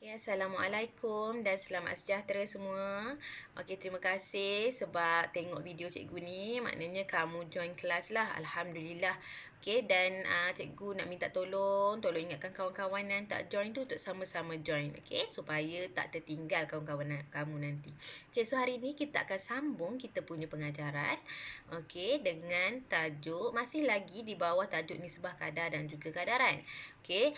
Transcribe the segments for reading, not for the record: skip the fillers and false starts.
Okay, Assalamualaikum dan selamat sejahtera semua. Okey, terima kasih sebab tengok video cikgu ni. Maknanya kamu join kelas lah. Alhamdulillah. Okey, dan cikgu nak minta tolong ingatkan kawan-kawan yang tak join tu untuk sama-sama join. Okey, supaya tak tertinggal kawan-kawan kamu nanti. Okey, so hari ni kita akan sambung kita punya pengajaran. Okey, dengan tajuk masih lagi di bawah tajuk nisbah kadar dan juga kadaran. Okey,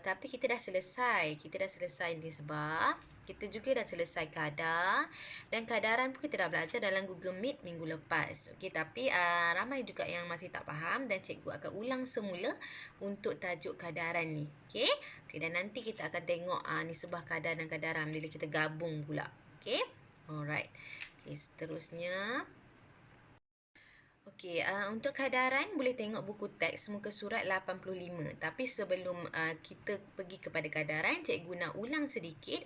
tapi kita dah selesai. Kita dah selesai nisbah. Kita juga dah selesai kadar. Dan kadaran pun kita dah belajar dalam Google Meet minggu lepas. Okey, tapi ramai juga yang masih tak faham dan cikgu akan ulang semula untuk tajuk kadaran ni. Okey. Okey, dan nanti kita akan tengok nisbah kadar dan kadaran bila kita gabung pula. Okey. Alright. Okey, seterusnya. Okey, untuk kadaran boleh tengok buku teks muka surat 85. Tapi sebelum kita pergi kepada kadaran, cikgu nak ulang sedikit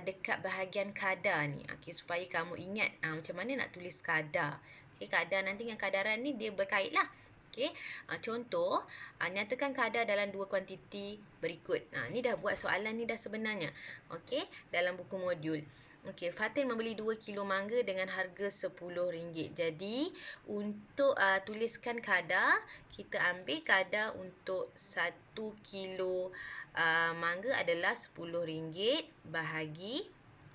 dekat bahagian kadar ni. Okey, supaya kamu ingat macam mana nak tulis kadar. Okey, kadar nanti dengan kadaran ni dia berkait lah. Okey, contoh, nyatakan kadar dalam dua kuantiti berikut. Ni dah buat soalan ni dah sebenarnya. Okey, dalam buku modul. Okey, Fatin membeli 2 kilo mangga dengan harga RM10. Jadi, untuk tuliskan kadar, kita ambil kadar untuk 1 kilo mangga adalah RM10 bahagi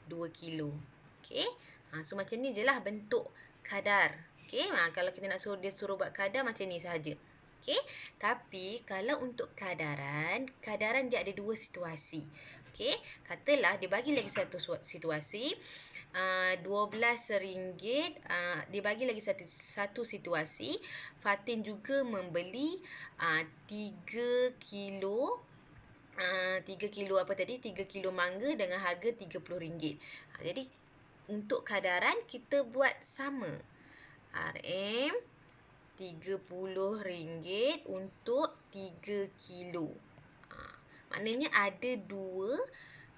2 kilo. Okey. So macam ni je lah bentuk kadar. Okey. Kalau kita nak dia suruh buat kadar macam ni sahaja. Okey. Tapi kalau untuk kadaran dia ada dua situasi. Okey. Katalah dia bagi lagi satu situasi. RM12 dia bagi lagi satu situasi. Fatin juga membeli 3 kilo 3 kilo apa tadi? 3 kilo mangga dengan harga RM30. Jadi untuk kadaran kita buat sama. RM RM30 untuk 3 kilo. Maknanya ada dua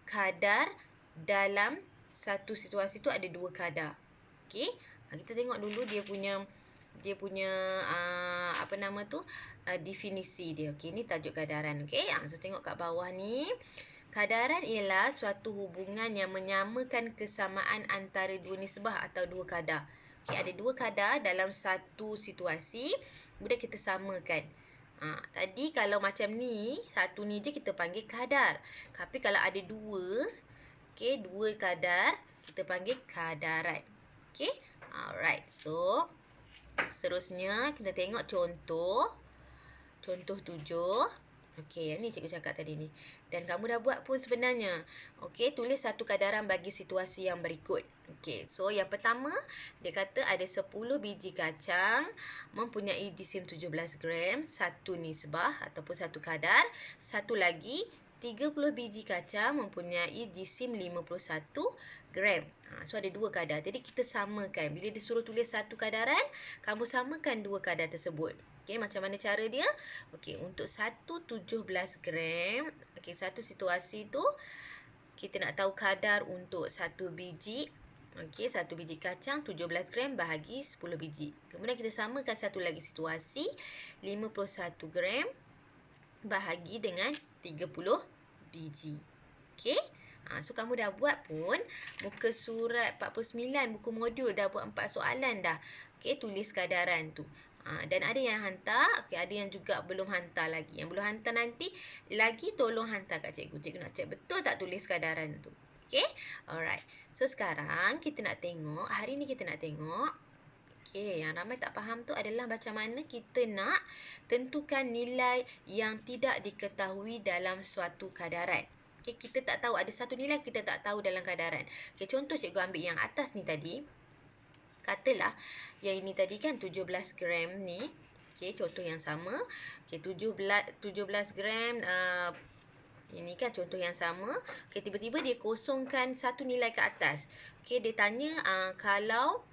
kadar dalam satu situasi tu, ada dua kadar. Okey. Kita tengok dulu dia punya apa nama tu? Definisi dia. Okey, ni tajuk kadaran. Okey. So tengok kat bawah ni. Kadaran ialah suatu hubungan yang menyamakan kesamaan antara dua nisbah atau dua kadar. Okey, ada dua kadar dalam satu situasi, kemudian kita samakan. Tadi kalau macam ni, satu ni je kita panggil kadar. Tapi kalau ada dua, okey, dua kadar, kita panggil kadaran. Okey? Alright. So, seterusnya kita tengok contoh. Contoh 7. Okey, yang ni cikgu cakap tadi ni. Dan kamu dah buat pun sebenarnya. Okey, tulis satu kadaran bagi situasi yang berikut. Okey, so yang pertama, dia kata ada 10 biji kacang mempunyai jisim 17 gram, satu nisbah ataupun satu kadar. Satu lagi, 30 biji kacang mempunyai jisim 51 gram. So ada dua kadar. Jadi kita samakan. Bila disuruh tulis satu kadaran, kamu samakan dua kadar tersebut. Okey, macam mana cara dia? Okey, untuk satu 17 gram, okey, satu situasi tu kita nak tahu kadar untuk satu biji. Okey, satu biji kacang 17 gram bahagi 10 biji. Kemudian kita samakan satu lagi situasi, 51 gram bahagi dengan 30 biji. Okey? So kamu dah buat pun muka surat 49 buku modul, dah buat 4 soalan dah. Okey, tulis kadaran tu. Dan ada yang hantar, okey, ada yang juga belum hantar lagi. Yang belum hantar nanti lagi tolong hantar kat cikgu. Cikgu nak cek betul tak tulis kadaran tu. Okey? Alright. So sekarang kita nak tengok, hari ni kita nak tengok. Okey, yang ramai tak faham tu adalah macam mana kita nak tentukan nilai yang tidak diketahui dalam suatu kadaran. Okey, kita tak tahu, ada satu nilai kita tak tahu dalam kadaran. Okey, contoh cikgu ambil yang atas ni tadi. Katalah yang ini tadi kan 17 gram ni. Okey, contoh yang sama. Okey, 17 gram ini kan contoh yang sama. Okey, tiba-tiba dia kosongkan satu nilai ke atas. Okey, dia tanya kalau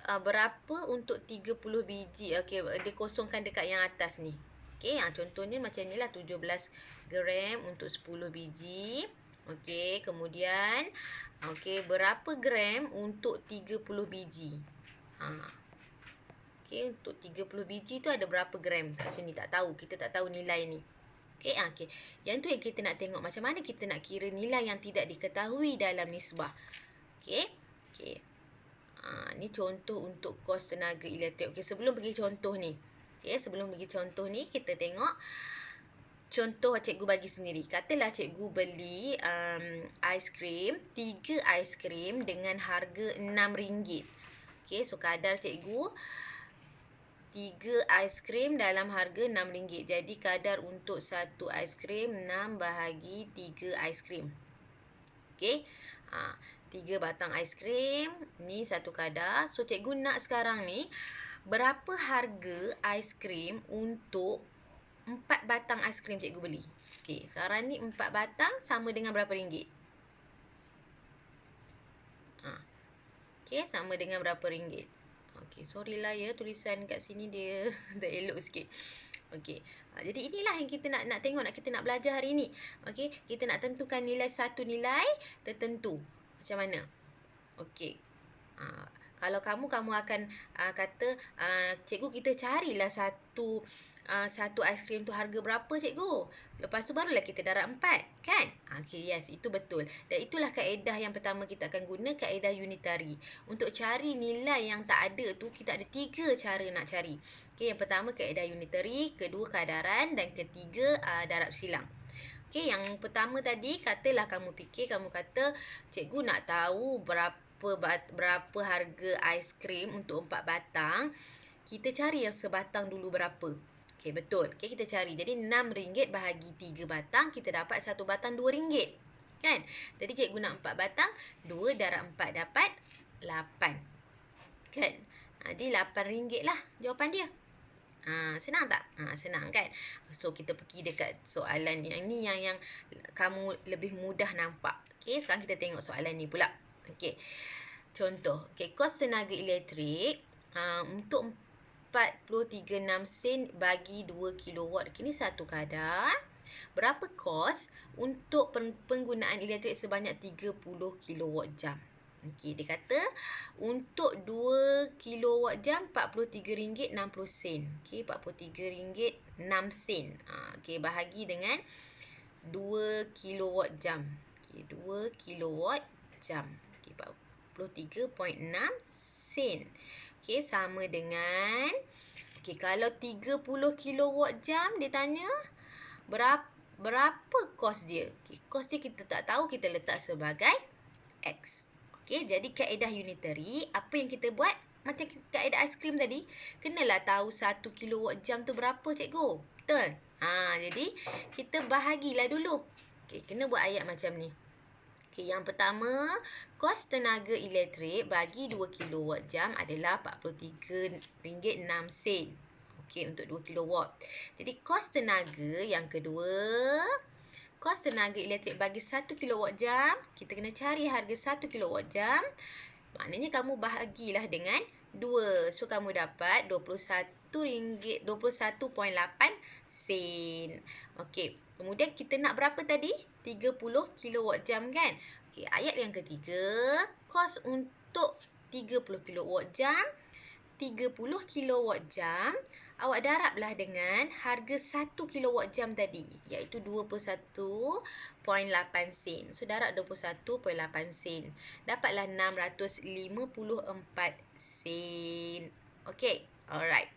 berapa untuk 30 biji. Okey, dia kosongkan dekat yang atas ni. Okey, contohnya macam inilah 17 gram untuk 10 biji. Okey, kemudian okey, berapa gram untuk 30 biji? Okey, untuk 30 biji tu ada berapa gram? Kat sini tak tahu, kita tak tahu nilai ni. Okey, okey. Yang tu yang kita nak tengok macam mana kita nak kira nilai yang tidak diketahui dalam nisbah. Okey. Okey. Ni contoh untuk kos tenaga elektrik. Okey, sebelum pergi contoh ni. Okey, sebelum pergi contoh ni, kita tengok contoh cikgu bagi sendiri. Katalah cikgu beli aiskrim, 3 aiskrim dengan harga RM6. Okey, so kadar cikgu 3 aiskrim dalam harga RM6. Jadi kadar untuk satu aiskrim 6 bahagi 3 aiskrim. Okey. 3 batang aiskrim, ni satu kadar. So cikgu nak sekarang ni berapa harga aiskrim untuk 4 batang aiskrim cikgu beli. Okey, sekarang ni 4 batang sama dengan berapa ringgit? Okey, sama dengan berapa ringgit? Okey, sorry lah ya, tulisan kat sini dia tak elok sikit. Okey. Jadi inilah yang kita nak tengok, kita nak belajar hari ni. Okey, kita nak tentukan nilai satu nilai tertentu. Macam mana? Okey. Kalau kamu akan kata, cikgu kita carilah satu aiskrim tu harga berapa cikgu? Lepas tu barulah kita darab 4, kan? Okey, yes, itu betul. Dan itulah kaedah yang pertama kita akan guna, kaedah unitary. Untuk cari nilai yang tak ada tu, kita ada 3 cara nak cari. Okey, yang pertama kaedah unitary, kedua kadaran dan ketiga darab silang. Okey, yang pertama tadi, katalah kamu kata, cikgu nak tahu berapa harga aiskrim untuk 4 batang. Kita cari yang sebatang dulu berapa. Okey, betul. Okey, kita cari. Jadi RM6 bahagi 3 batang, kita dapat satu batang RM2. Kan? Jadi cikgu nak 4 batang, 2 darab 4 dapat 8. Kan? Jadi RM8 lah jawapan dia. Senang tak? Senang kan? So kita pergi dekat soalan yang ni yang kamu lebih mudah nampak. Okey, sekarang kita tengok soalan ni pula. Okey. Contoh, okey, kos tenaga elektrik untuk 43.6 sen bagi 2 kilowatt. Ini satu kadar. Berapa kos untuk penggunaan elektrik sebanyak 30 kilowatt jam? Okey, dia kata untuk 2 kilowatt jam RM43.60. Okey, RM43.06. Okey, bahagi dengan 2 kilowatt jam. Okey, 2 kilowatt jam. Okey, 43.6 sen. Okey, sama dengan, okey, kalau 30 kilowatt jam dia tanya berapa kos dia? Okey, kos dia kita tak tahu, kita letak sebagai X. Okey, jadi kaedah unitary, apa yang kita buat? Macam kaedah aiskrim tadi, kenalah tahu 1 kilowatt jam tu berapa cikgu. Betul? Jadi kita bahagilah dulu. Okey, kena buat ayat macam ni. Okey, yang pertama, kos tenaga elektrik bagi 2 kilowatt jam adalah RM43.06. Okey, untuk 2 kilowatt. Jadi kos tenaga yang kedua, kos tenaga elektrik bagi 1 kilowatt jam, kita kena cari harga 1 kilowatt jam. Maknanya kamu bahagilah dengan 2. So kamu dapat RM21.8 sen. Okey, kemudian kita nak berapa tadi? 30 kilowatt jam kan? Okey, ayat yang ketiga, kos untuk 30 kilowatt jam, 30 kilowatt jam, awak darablah dengan harga 1 kilowatt jam tadi, iaitu 21.8 sen. So darab 21.8 sen. Dapatlah 654 sen. Okey, alright.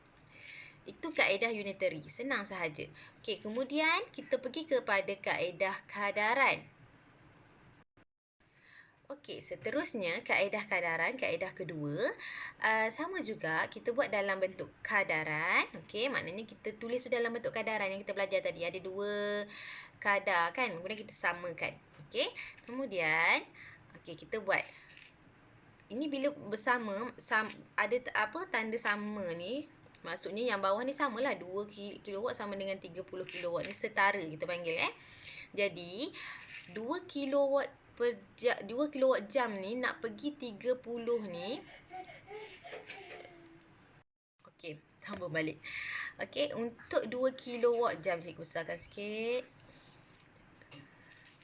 Itu kaedah unitary. Senang sahaja. Okey, kemudian kita pergi kepada kaedah kadaran. Okey, seterusnya kaedah kadaran, kaedah kedua. Sama juga, kita buat dalam bentuk kadaran. Okey, maknanya kita tulis dalam bentuk kadaran yang kita belajar tadi. Ada 2 kadar kan? Kemudian kita samakan. Okey, kemudian okey, kita buat. Ini bila bersama, ada tanda sama ni. Maksudnya yang bawah ni samalah, 2 kilowatt sama dengan 30 kilowatt. Ni setara kita panggil. Jadi 2 kilowatt jam ni nak pergi 30 ni. Okey, sambung balik. Okey, untuk 2 kilowatt jam, cikgu besarkan sikit.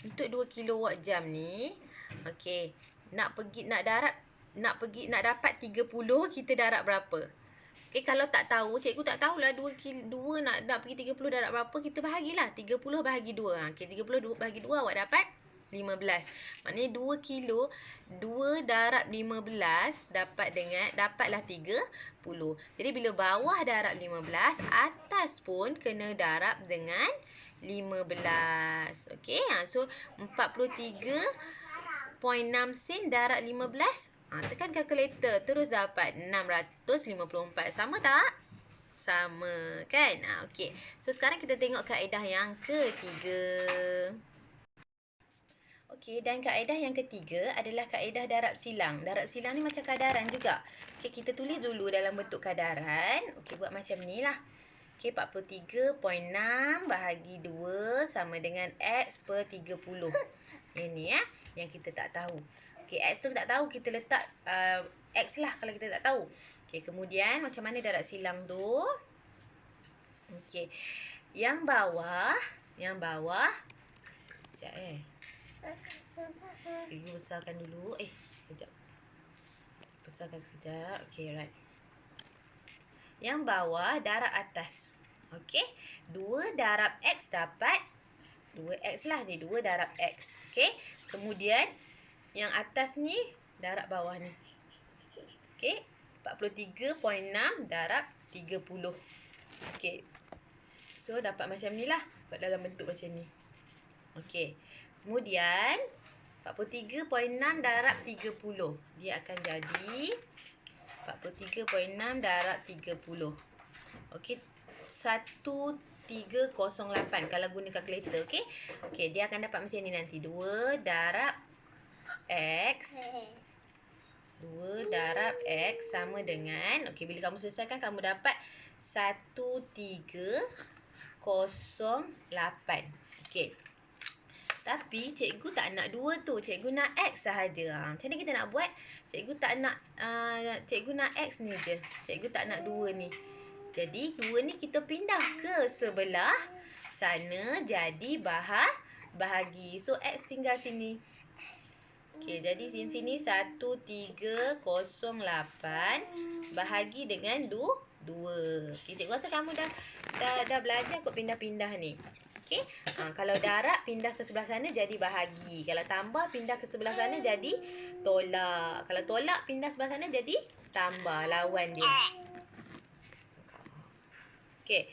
Untuk 2 kilowatt jam ni, okey, nak dapat 30, kita darab berapa? Okey, kalau tak tahu, cikgu tak tahulah 2 nak pergi 30 darab berapa, kita bahagilah. 30 bahagi 2. Okey, 30 bahagi 2 awak dapat 15. Maknanya 2 kilo, 2 darab 15 dapatlah 30. Jadi bila bawah darab 15, atas pun kena darab dengan 15. Okey, so 43.6 sen darab 15. Tekan kalkulator. Terus dapat 654. Sama tak? Sama kan? Okey. So sekarang kita tengok kaedah yang ketiga. Okey, dan kaedah yang ketiga adalah kaedah darab silang. Darab silang ni macam kadaran juga. Okey, kita tulis dulu dalam bentuk kadaran. Okey, buat macam ni lah. Okey, 43.6 bahagi 2 sama dengan X per 30. Ini yang kita tak tahu. Okey, X tu tak tahu, kita letak X lah kalau kita tak tahu. Okey, kemudian macam mana darab silang tu? Okey. Yang bawah. Sekejap Ibu besarkan dulu. Sekejap. Besarkan sekejap. Okey, right. Yang bawah darab atas. Okey. 2 darab X dapat 2X lah ni. 2 darab X. Okey. Kemudian yang atas ni darab bawah ni. Okey. 43.6 darab 30. Okey. So dapat macam ni lah. Dalam bentuk macam ni. Okey. Kemudian 43.6 darab 30. Dia akan jadi 43.6 darab 30. Okey. 1308 kalau guna kalkulator. Okey. Okey, dia akan dapat macam ni nanti. 2 darab X. 2 darab X sama dengan, okey, bila kamu selesaikan kamu dapat 1308. Okey. Tapi cikgu tak nak 2 tu. Cikgu nak X sahaja. Macam mana kita nak buat? Cikgu tak nak cikgu nak X ni je. Cikgu tak nak 2 ni. Jadi 2 ni kita pindah ke sebelah sana jadi bahagi. So X tinggal sini. Okey, jadi sini 1308 bahagi dengan 2. Okey, cikgu rasa kamu dah belajar kot pindah-pindah ni. Okey. Kalau darab pindah ke sebelah sana jadi bahagi. Kalau tambah pindah ke sebelah sana jadi tolak. Kalau tolak pindah sebelah sana jadi tambah, lawan dia. Okey.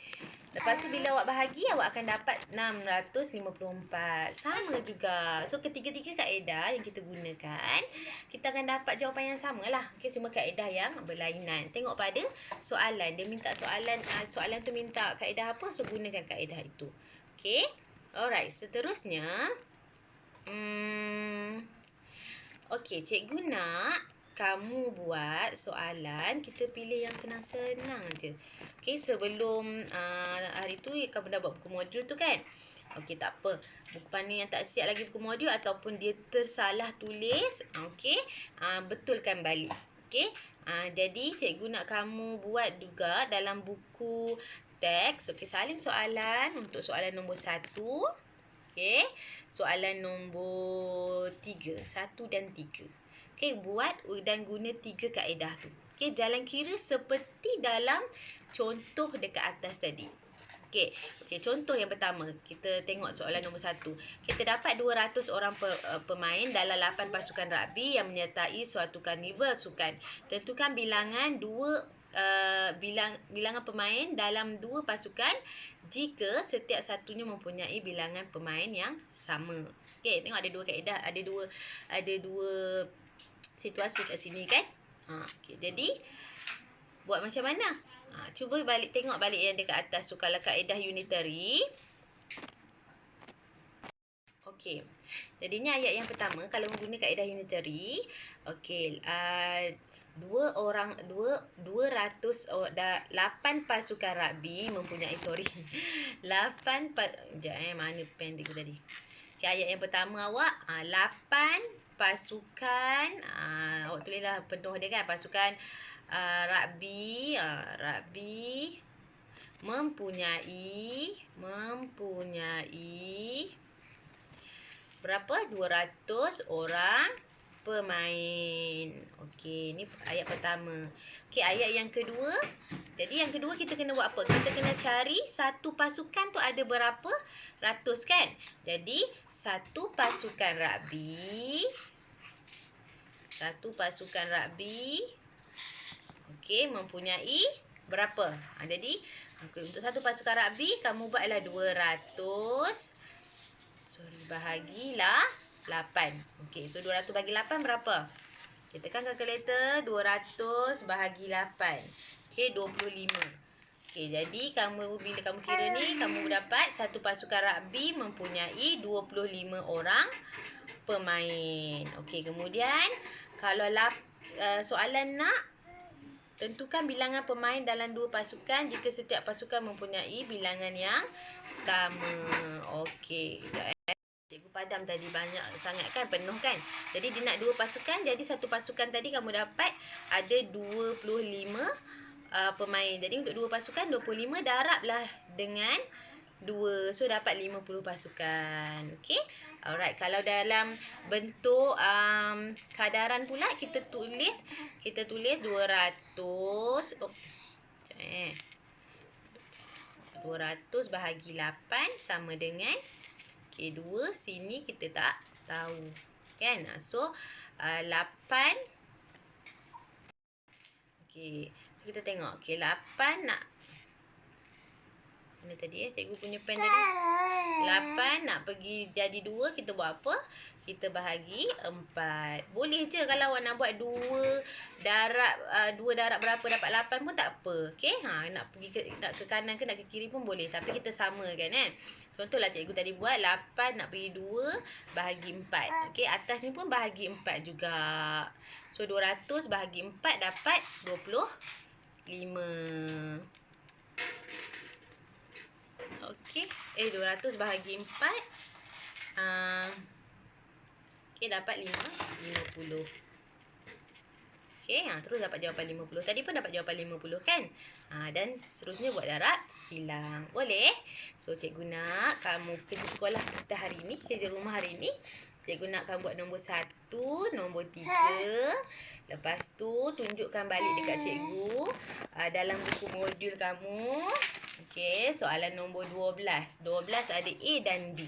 Lepas tu bila awak bahagi, awak akan dapat 654. Sama juga. So ketiga-tiga kaedah yang kita gunakan, kita akan dapat jawapan yang sama lah. Okey, cuma kaedah yang berlainan. Tengok pada soalan. Dia minta soalan tu minta kaedah apa, so gunakan kaedah itu. Okey. Alright, seterusnya. Okey, cikgu nak kamu buat soalan, kita pilih yang senang-senang je. Okey, sebelum hari tu kamu dah buat buku modul tu kan? Okey, tak apa. Buku panel yang tak siap lagi buku modul ataupun dia tersalah tulis, okey, betulkan balik. Okey. Jadi cikgu nak kamu buat juga dalam buku teks. Okey, salin soalan untuk soalan nombor 1. Okey. Soalan nombor 3, 1 dan 3. Okey, buat dan guna 3 kaedah tu. Okey, jalan kira seperti dalam contoh dekat atas tadi. Okey, contoh yang pertama. Kita tengok soalan nombor 1. Kita dapat 200 orang pemain dalam 8 pasukan rugby yang menyertai suatu karnival sukan. Tentukan bilangan bilangan pemain dalam 2 pasukan jika setiap satunya mempunyai bilangan pemain yang sama. Okey, tengok ada 2 kaedah, ada dua situasi kat sini kan? Okey, jadi buat macam mana? Cuba tengok balik yang dekat atas tu. Kalau kaedah unitary. Okey. Jadinya ayat yang pertama kalau guna kaedah unitary, okey, 8 pasukan rugby mempunyai mana pen dia tadi. Okey, ayat yang pertama awak 8 pasukan, awak tulislah penuh dia kan, pasukan rugby mempunyai berapa? 200 orang pemain. Okey, ni ayat pertama. Okey, ayat yang kedua Jadi yang kedua kita kena buat apa? Kita kena cari satu pasukan tu ada berapa ratus kan? Jadi satu pasukan rugby okey mempunyai berapa? Jadi untuk satu pasukan rugby kamu buatlah 200 bahagilah 8. Okey, so 200 bagi 8 berapa? Kita tekan kalkulator 200 bahagi 8. Okey, 25. Okey, jadi bila kamu kira ni, kamu dapat satu pasukan rugby mempunyai 25 orang pemain. Okey, kemudian kalau soalan nak tentukan bilangan pemain dalam dua pasukan jika setiap pasukan mempunyai bilangan yang sama. Okey, Cikgu padam tadi banyak sangat kan, penuh kan. Jadi dia nak dua pasukan, jadi satu pasukan tadi kamu dapat ada 25 pemain. Jadi untuk dua pasukan 25 darablah dengan 2. So dapat 50 pasukan. Okey. Alright, kalau dalam bentuk kadaran pula kita tulis 200 200 bahagi 8 sama dengan okey, 2 sini kita tak tahu. Kan? So, 8. Okey, so kita tengok. Okey, 8 nak mana tadi cikgu punya pen tadi? 8 nak pergi jadi 2, kita buat apa? Kita bahagi 4. Boleh je kalau awak nak buat 2 darab berapa dapat 8 pun tak apa. Okey? Nak pergi nak ke kanan ke nak ke kiri pun boleh. Tapi kita samakan kan. Contohlah cikgu tadi buat 8 nak pergi 2 bahagi 4. Okey, atas ni pun bahagi 4 juga. So 200 bahagi 4 dapat 25. Okey, 200 bahagi 4 okey, dapat 50. Okey, terus dapat jawapan 50. Tadi pun dapat jawapan 50 kan? Dan seterusnya buat darab silang. Boleh? So, cikgu nak kamu kerja sekolah kita hari ni, kerja rumah hari ni. Cikgu nak kamu buat nombor 1, nombor 3. Lepas tu, tunjukkan balik dekat cikgu dalam buku modul kamu. Okey, soalan nombor 12. 12 ada A dan B.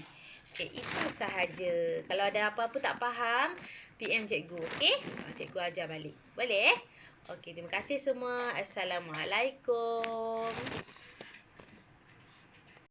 Okey, itu sahaja. Kalau ada apa-apa tak faham, PM cikgu. Okey? Cikgu ajar balik. Boleh? Okey, terima kasih semua. Assalamualaikum.